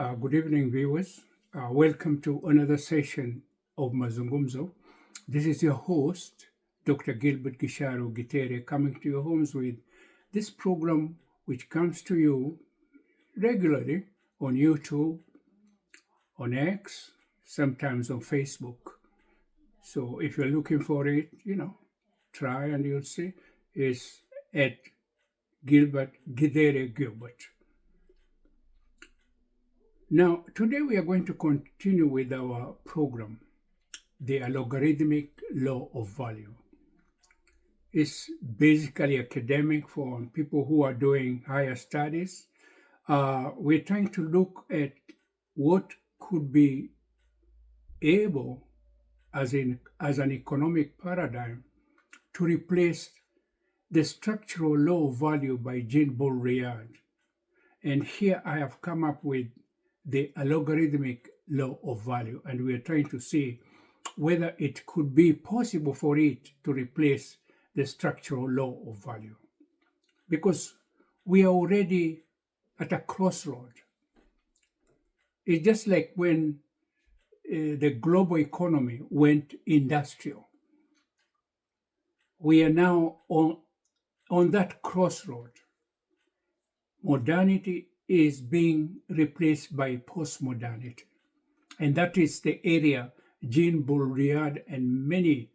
Good evening, viewers. Welcome to another session of Mazungumzo. This is your host, Dr. Gilbert Githere, coming to your homes with this program, which comes to you regularly on YouTube, on X, sometimes on Facebook. So if you're looking for it, try and you'll see. It's at Gilbert Githere Gilbert. Now, today we are going to continue with our program, the Algorithmic Law of Value. It's basically academic for people who are doing higher studies. We're trying to look at what could be able as an economic paradigm to replace the structural law of value by Jean-Paul Riyad. And here I have come up with the algorithmic law of value, and we are trying to see whether it could be possible for it to replace the structural law of value. Because we are already at a crossroad. It's just like when the global economy went industrial. We are now on that crossroad. Modernity is being replaced by postmodernity. And that is the area Jean-Paul Riyad and many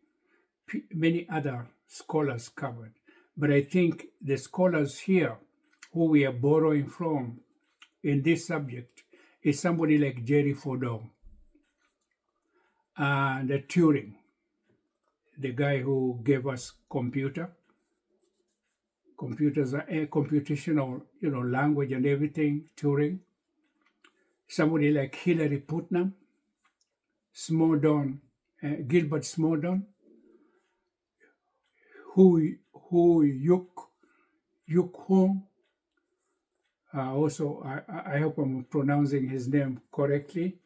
other scholars covered. But I think the scholars here who we are borrowing from in this subject is somebody like Jerry Fodor and Turing, the guy who gave us computers are computational, language and everything, Turing. Somebody like Hillary Putnam, Gilbert Smaldon, Yuk Hong. Also, I hope I'm pronouncing his name correctly.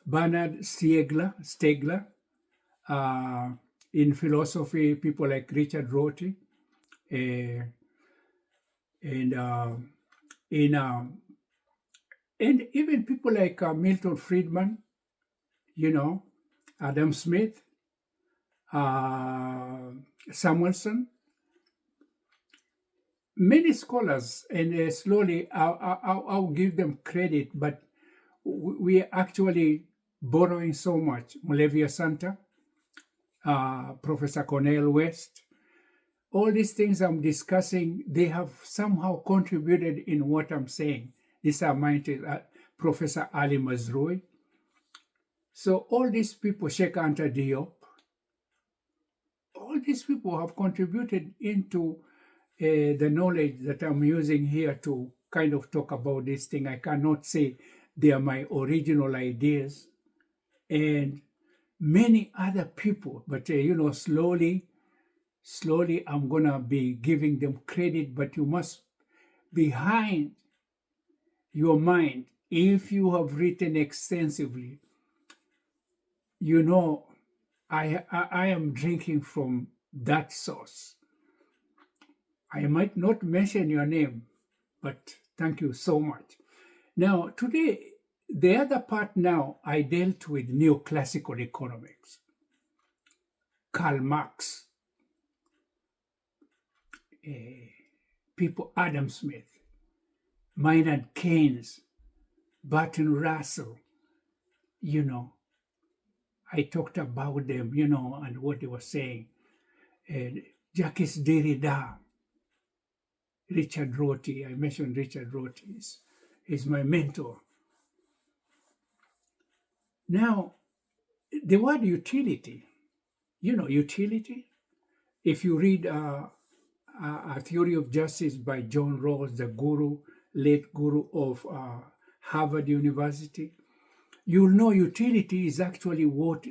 Bernard Stiegler. In philosophy, people like Richard Rorty. And even people like Milton Friedman, Adam Smith, Samuelson, many scholars, and slowly I'll give them credit, but we are actually borrowing so much. Molevia Santa, Professor Cornel West, all these things I'm discussing, they have somehow contributed in what I'm saying. These are mine, Professor Ali Mazrui. So all these people, Sheikh Anta Diop, all these people have contributed into the knowledge that I'm using here to kind of talk about this thing. I cannot say they are my original ideas. And many other people, but slowly I'm going to be giving them credit, but you must, behind your mind, if you have written extensively, I am drinking from that source. I might not mention your name, but thank you so much. Now, today, the other part now, I dealt with neoclassical economics. Karl Marx. People, Adam Smith, Maynard Keynes, Bertrand Russell, I talked about them, and what they were saying. Jacques Derrida, Richard Rorty, I mentioned Richard Rorty is my mentor. Now, the word utility, utility, if you read A Theory of Justice by John Rawls, the late guru of Harvard University, you'll know utility is actually what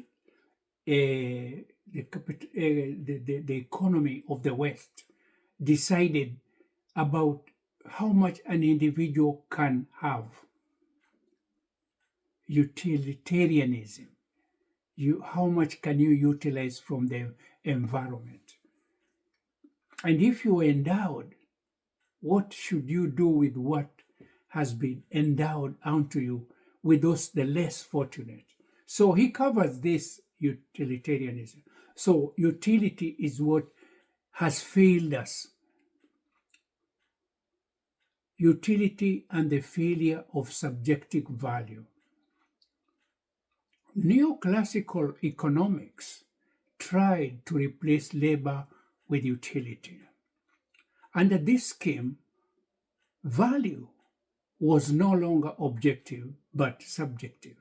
the economy of the West decided about how much an individual can have. Utilitarianism. How much can you utilize from the environment? And if you are endowed, what should you do with what has been endowed unto you with those the less fortunate. So he covers this utilitarianism. So utility is what has failed us. Utility and the failure of subjective value. Neoclassical economics tried to replace labor with utility. Under this scheme, value was no longer objective but subjective.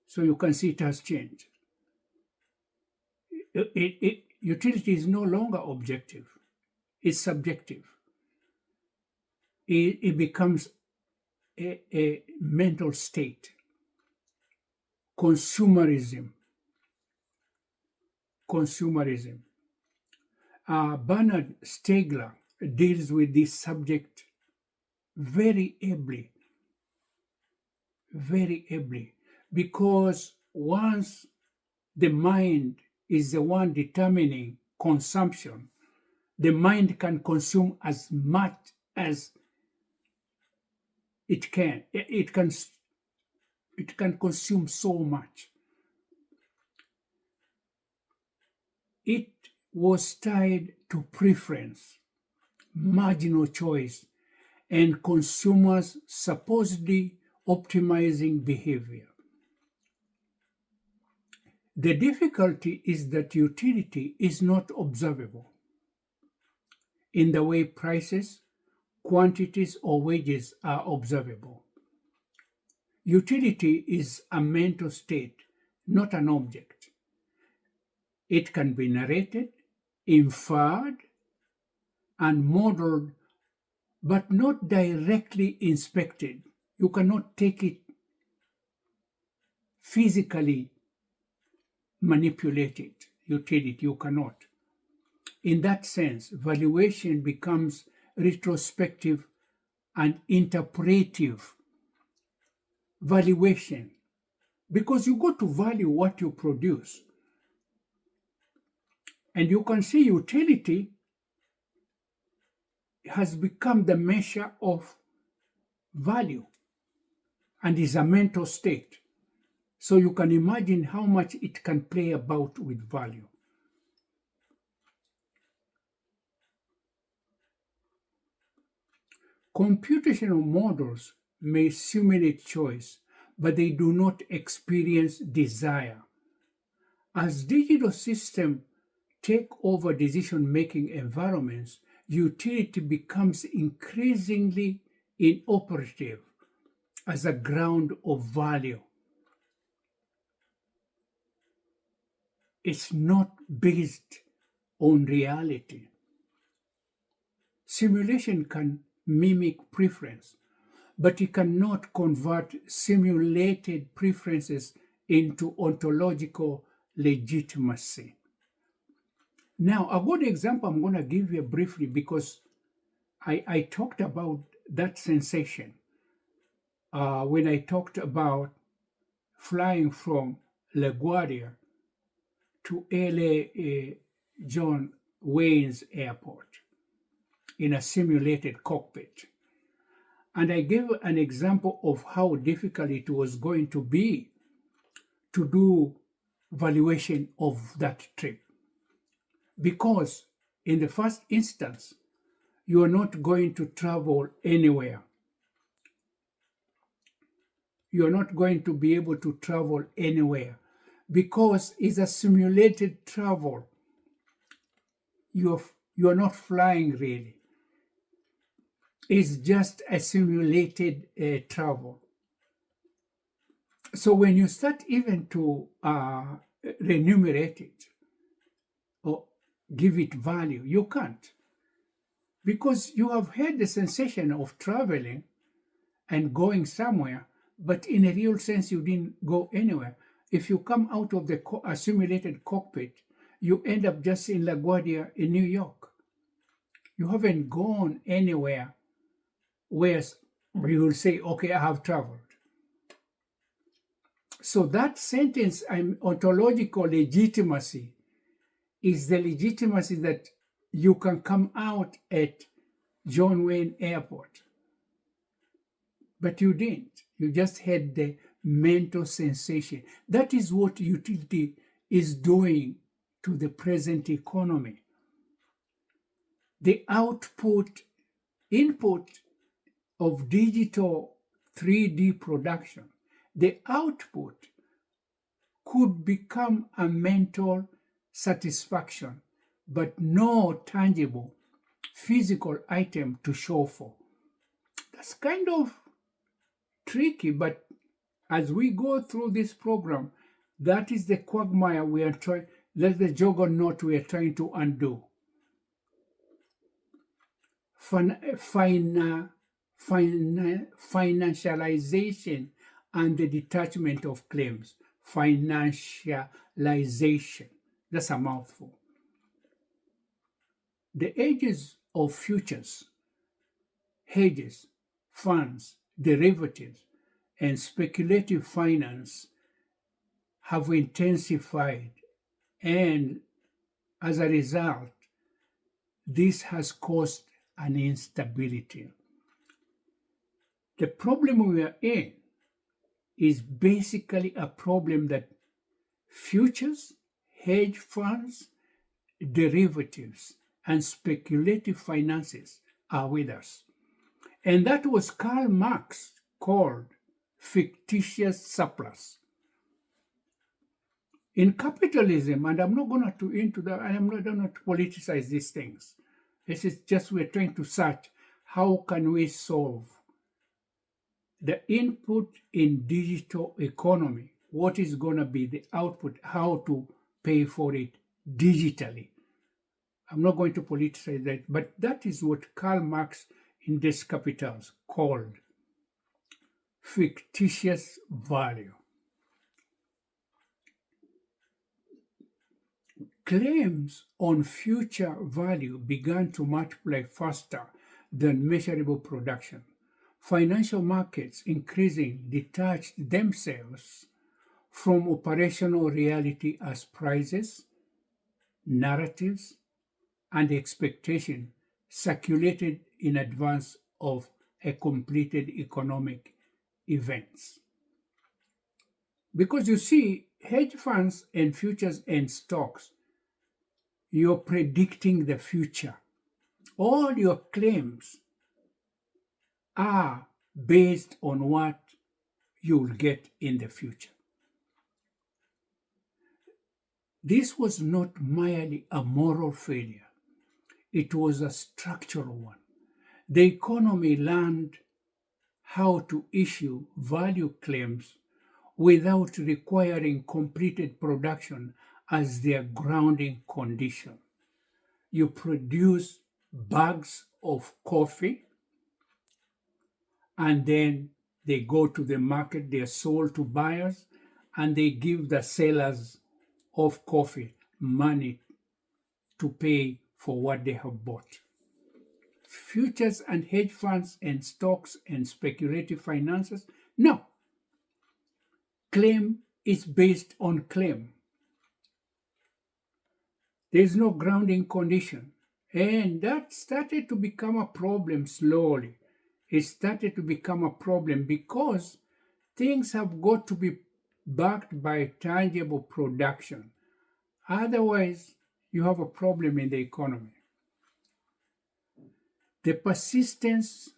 So you can see it has changed. Utility is no longer objective, it's subjective. It becomes a mental state. Consumerism. Bernard Stiegler deals with this subject very ably, because once the mind is the one determining consumption, the mind can consume as much as it can. It can consume so much. It was tied to preference, marginal choice, and consumers supposedly optimizing behavior. The difficulty is that utility is not observable in the way prices, quantities, or wages are observable. Utility is a mental state, not an object. It can be narrated, inferred, and modeled, but not directly inspected. You cannot take it physically, manipulate it. Utility, you cannot. In that sense, valuation becomes retrospective and interpretive. Valuation, because you go to value what you produce. And you can see utility has become the measure of value and is a mental state. So you can imagine how much it can play about with value. Computational models may simulate choice, but they do not experience desire. As digital systems take over decision-making environments, utility becomes increasingly inoperative as a ground of value. It's not based on reality. Simulation can mimic preference, but it cannot convert simulated preferences into ontological legitimacy. Now, a good example I'm going to give you briefly, because I talked about that sensation when I talked about flying from LaGuardia to LA John Wayne's Airport in a simulated cockpit. And I gave an example of how difficult it was going to be to do valuation of that trip. Because in the first instance, you are not going to travel anywhere. You are not going to be able to travel anywhere because it's a simulated travel. You are not flying really. It's just a simulated travel. So when you start even to remunerate it or give it value, you can't. Because you have had the sensation of traveling and going somewhere, but in a real sense, you didn't go anywhere. If you come out of the simulated cockpit, you end up just in LaGuardia in New York. You haven't gone anywhere where you will say, okay, I have traveled. So that sentence, ontological legitimacy, is the legitimacy that you can come out at John Wayne Airport. But you didn't. You just had the mental sensation. That is what utility is doing to the present economy. The input of digital 3D production, the output could become a mental satisfaction, but no tangible physical item to show for. That's kind of tricky, but as we go through this program, that is the quagmire we are trying, that's the juggernaut we are trying to undo. Financialization and the detachment of claims. Financialization. That's a mouthful. The ages of futures, hedges, funds, derivatives, and speculative finance have intensified, and as a result, this has caused an instability. The problem we are in is basically a problem that futures, hedge funds, derivatives, and speculative finances are with us. And that was Karl Marx called fictitious surplus. In capitalism, and I'm not going to into that, I'm not going to politicize these things. This is just we're trying to search how can we solve the input in digital economy, what is going to be the output, how to pay for it digitally. I'm not going to politicize that, but that is what Karl Marx in Des Capitals called fictitious value. Claims on future value began to multiply faster than measurable production. Financial markets increasingly detached themselves from operational reality as prices, narratives, and expectation circulated in advance of a completed economic events. Because you see, hedge funds and futures and stocks, you're predicting the future. All your claims are based on what you'll get in the future. This was not merely a moral failure, it was a structural one. The economy learned how to issue value claims without requiring completed production as their grounding condition. You produce bags of coffee, and then they go to the market, they are sold to buyers, and they give the sellers of coffee money to pay for what they have bought. Futures and hedge funds and stocks and speculative finances, no. Claim is based on claim. There is no grounding condition. And that started to become a problem slowly. It started to become a problem because things have got to be backed by tangible production. Otherwise, you have a problem in the economy. The persistence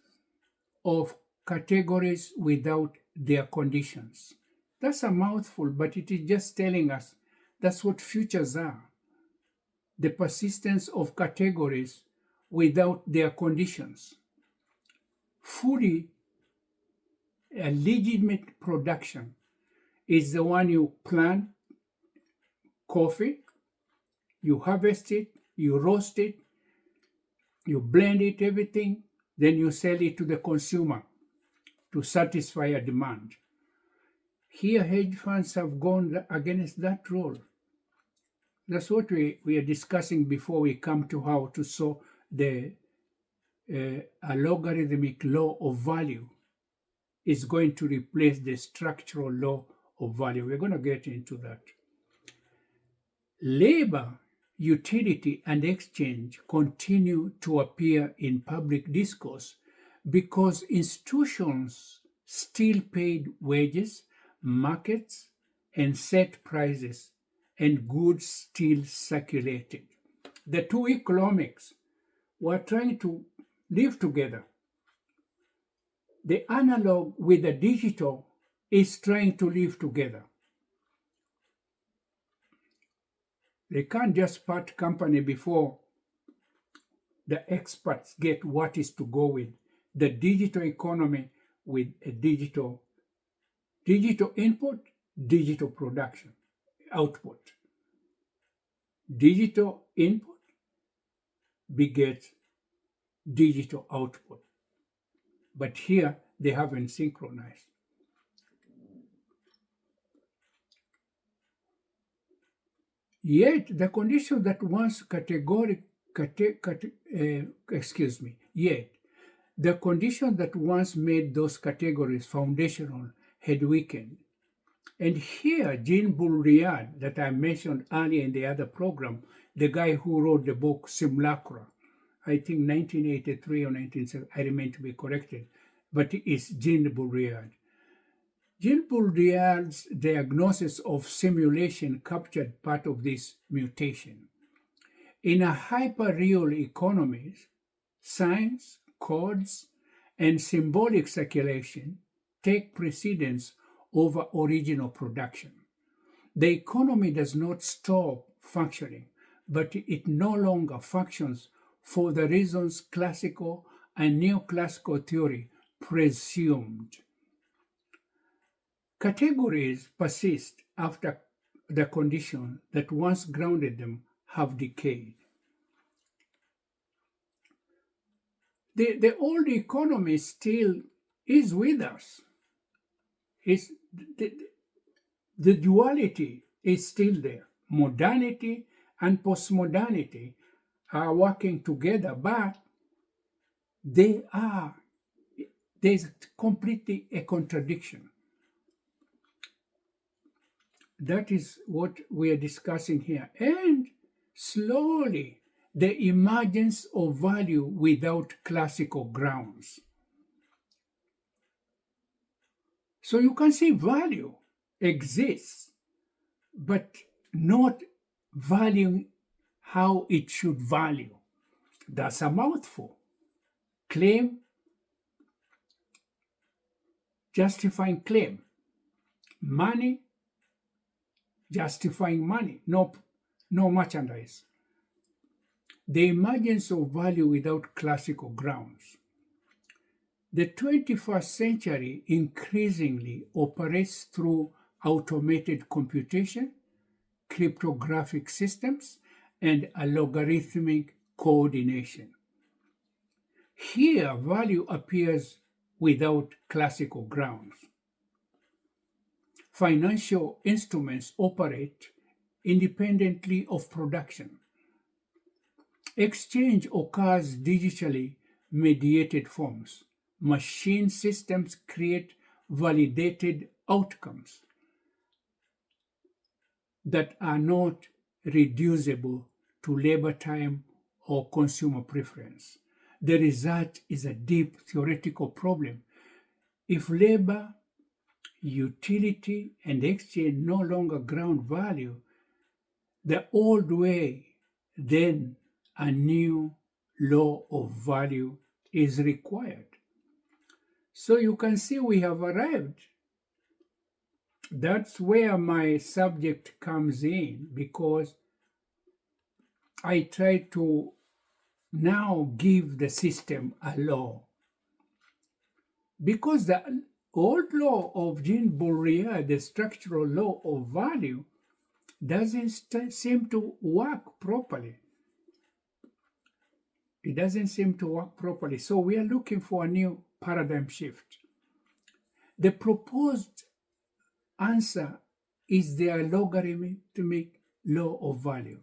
of categories without their conditions. That's a mouthful, but it is just telling us that's what futures are. The persistence of categories without their conditions. Fully a legitimate production is the one you plant coffee, you harvest it, you roast it, you blend it, everything, then you sell it to the consumer to satisfy a demand. Here, hedge funds have gone against that rule. That's what we are discussing before we come to how to solve the logarithmic law of value is going to replace the structural law of value. We're going to get into that. Labor, utility, and exchange continue to appear in public discourse because institutions still paid wages, markets, and set prices, and goods still circulated. The two economics were trying to live together. The analog with the digital is trying to live together. They can't just part company before the experts get what is to go with. The digital economy with a digital input, digital production, output. Digital input begets digital output. But here they haven't synchronized. Yet the condition that once yet the condition that once made those categories foundational had weakened. And here, Jean Bourriade, that I mentioned earlier in the other program, the guy who wrote the book Simulacra, I think 1983 or 1970, I remain to be corrected, but it's Jean Bourriade. Jean Bourriade's diagnosis of simulation captured part of this mutation. In a hyper-real economy, science, codes, and symbolic circulation take precedence over original production. The economy does not stop functioning, but it no longer functions for the reasons classical and neoclassical theory presumed. Categories persist after the conditions that once grounded them have decayed. The old economy still is with us. The duality is still there. Modernity and postmodernity are working together, but there's completely a contradiction. That is what we are discussing here. And slowly, the emergence of value without classical grounds. So you can see value exists, but not valuing how it should value. That's a mouthful. Claim, justifying claim. Money, justifying money. No merchandise. The emergence of value without classical grounds. The 21st century increasingly operates through automated computation, cryptographic systems, and algorithmic coordination. Here, value appears without classical grounds. Financial instruments operate independently of production. Exchange occurs digitally mediated forms. Machine systems create validated outcomes that are not reducible to labor time or consumer preference. The result is a deep theoretical problem. If labor, utility, and exchange no longer ground value the old way, then a new law of value is required. So you can see we have arrived. That's where my subject comes in, because I try to now give the system a law. Because the old law of Jean Bourriade, the structural law of value, doesn't seem to work properly. It doesn't seem to work properly. So we are looking for a new paradigm shift. The proposed answer is the algorithmic law of value.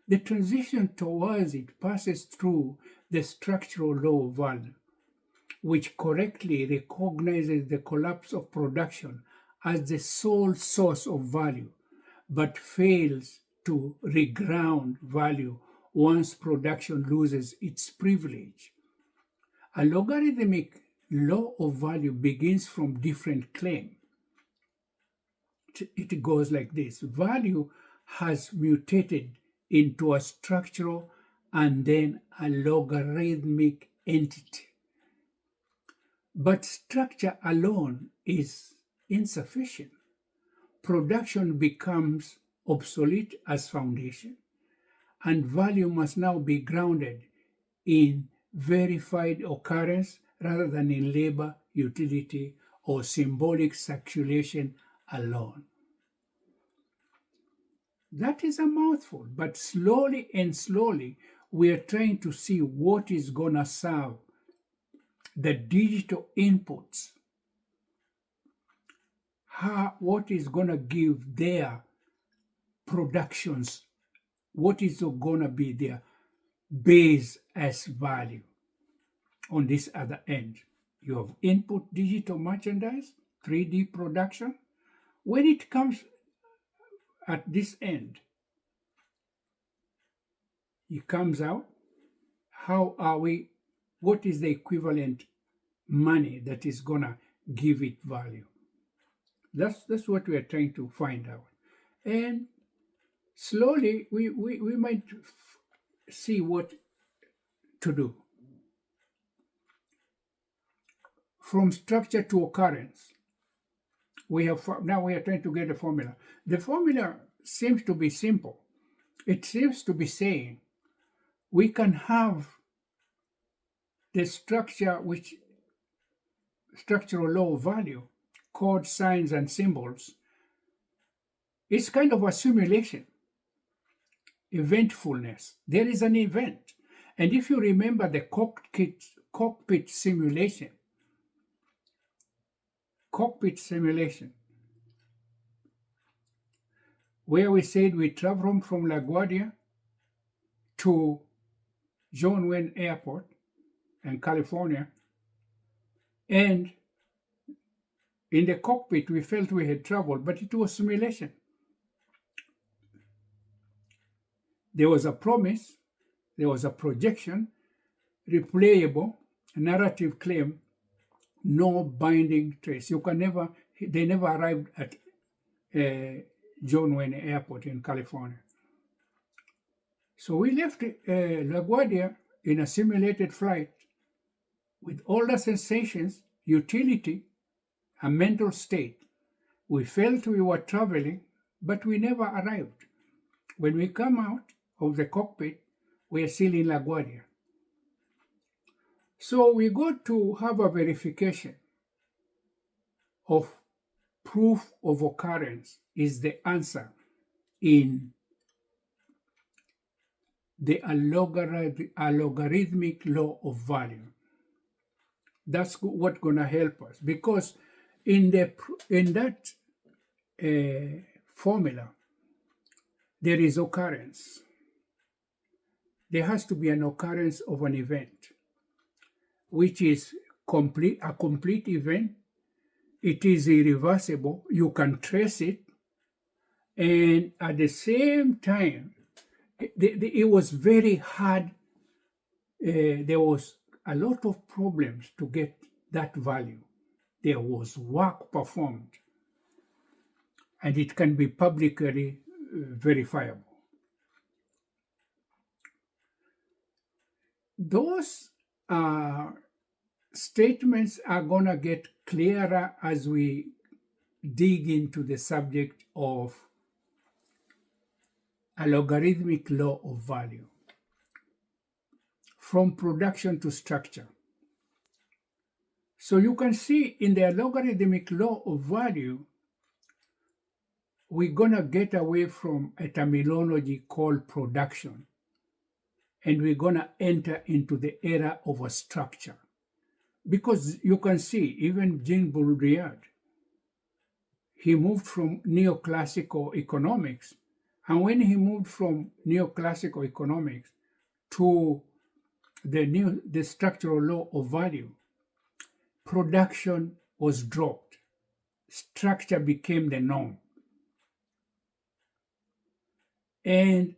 The transition towards it passes through the structural law of value, which correctly recognizes the collapse of production as the sole source of value, but fails to reground value once production loses its privilege. A logarithmic law of value begins from different claim. It goes like this: value has mutated into a structural and then a logarithmic entity. But structure alone is insufficient. Production becomes obsolete as foundation, and value must now be grounded in verified occurrence rather than in labor, utility, or symbolic circulation alone. That is a mouthful, but slowly and slowly we are trying to see what is going to serve the digital inputs, what is going to give their productions, what is going to be their base as value. On this other end, you have input digital merchandise, 3D production. When it comes at this end, it comes out, what is the equivalent money that is gonna give it value? That's what we are trying to find out. And slowly we might see what to do. From structure to occurrence, now we are trying to get a formula. The formula seems to be simple. It seems to be saying we can have the structural law of value, code, signs, and symbols. It's kind of a simulation, eventfulness. There is an event. And if you remember the cockpit simulation, where we said we traveled from LaGuardia to John Wayne Airport in California, and in the cockpit we felt we had traveled, but it was simulation. There was a promise, there was a projection, replayable, narrative claim, no binding trace. They never arrived at John Wayne Airport in California. So we left LaGuardia in a simulated flight with all the sensations, utility, a mental state. We felt we were traveling, but we never arrived. When we come out of the cockpit, we are still in LaGuardia. So we got to have a verification of proof of occurrence is the answer in the algorithmic law of value. That's what's going to help us, because in that formula, there is occurrence. There has to be an occurrence of an event, which is a complete event. It is irreversible. You can trace it. And at the same time, it was very hard. There was a lot of problems to get that value. There was work performed, and it can be publicly verifiable. Those statements are going to get clearer as we dig into the subject of a logarithmic law of value, from production to structure. So you can see in the logarithmic law of value, we're going to get away from a terminology called production, and we're going to enter into the era of a structure. Because you can see, even Jean Baudrillard, he moved from neoclassical economics, and when he moved from neoclassical economics to the structural law of value, production was dropped. Structure became the norm. And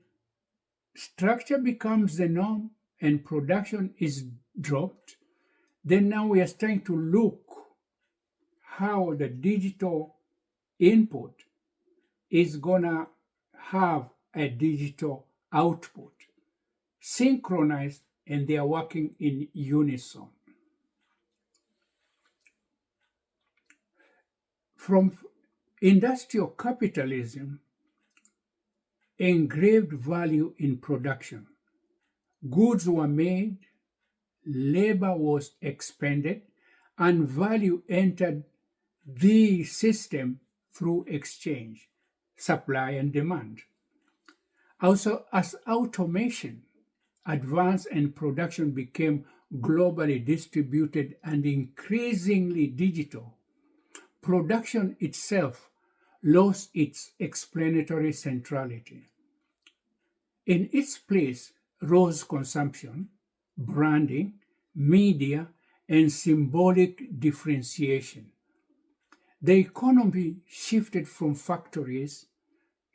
structure becomes the norm and production is dropped. Then now we are trying to look how the digital input is gonna have a digital output synchronized, and they are working in unison. From industrial capitalism, engraved value in production. Goods were made, labor was expended, and value entered the system through exchange, supply, and demand. Also, as automation advanced and production became globally distributed and increasingly digital, production itself lost its explanatory centrality. In its place rose consumption, branding, media, and symbolic differentiation. The economy shifted from factories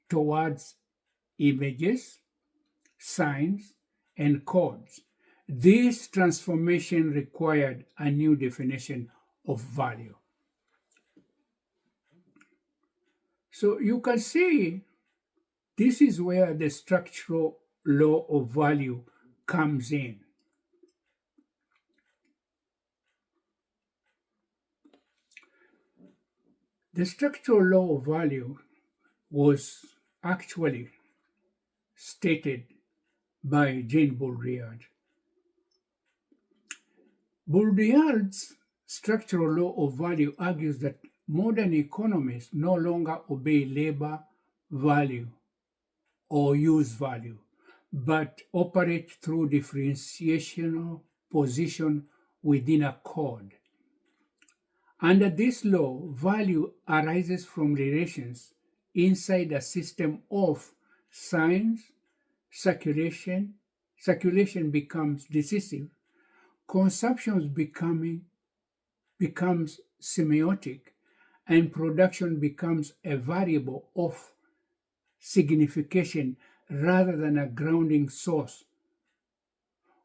towards images, signs, and codes. This transformation required a new definition of value. So you can see this is where the structural law of value comes in. The structural law of value was actually stated by Jean Baudrillard. Baudrillard's structural law of value argues that modern economies no longer obey labor value or use value, but operate through differentiational position within a code. Under this law, value arises from relations inside a system of signs. Circulation becomes decisive, consumption becomes semiotic, and production becomes a variable of signification rather than a grounding source.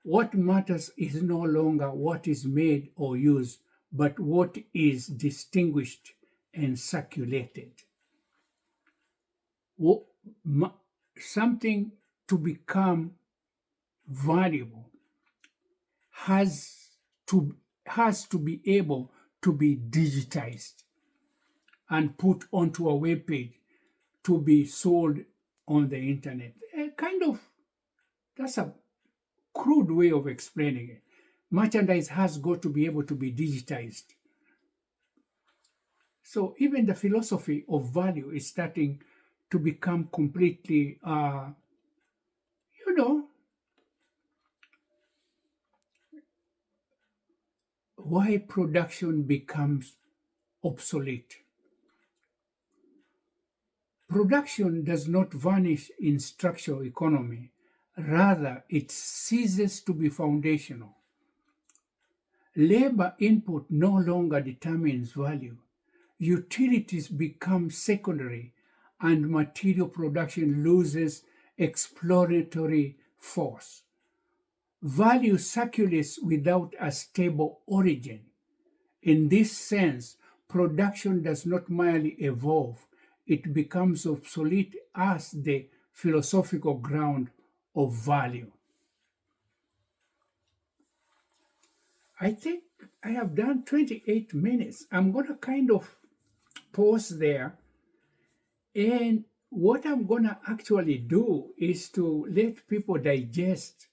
What matters is no longer what is made or used, but what is distinguished and circulated. Something to become valuable has to be able to be digitized and put onto a web page to be sold on the internet. That's a crude way of explaining it. Merchandise has got to be able to be digitized. So even the philosophy of value is starting to become completely, why production becomes obsolete. Production does not vanish in structural economy. Rather, it ceases to be foundational. Labor input no longer determines value. Utilities become secondary, and material production loses exploratory force. Value circulates without a stable origin. In this sense, production does not merely evolve, it becomes obsolete as the philosophical ground of value. I think I have done 28 minutes. I'm going to kind of pause there. And what I'm going to actually do is to let people digest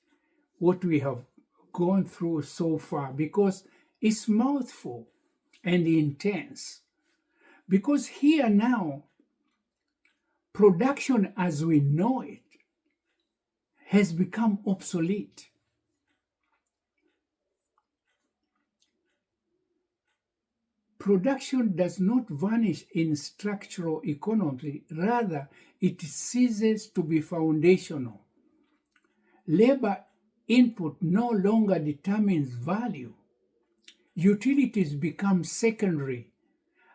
what we have gone through so far, because it's mouthful and intense. Because here now, production as we know it has become obsolete. Production does not vanish in structural economy, rather, it ceases to be foundational. Labor input no longer determines value. Utilities become secondary,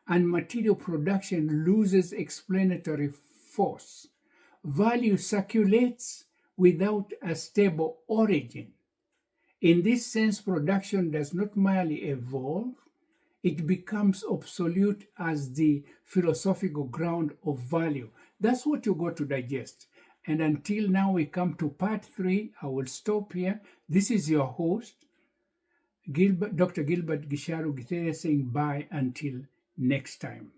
and material production loses explanatory force. Value circulates without a stable origin. In this sense, production does not merely evolve, it becomes obsolete as the philosophical ground of value. That's what you got to digest. And until now, we come to part 3. I will stop here. This is your host, Dr. Gilbert Githere saying bye until next time.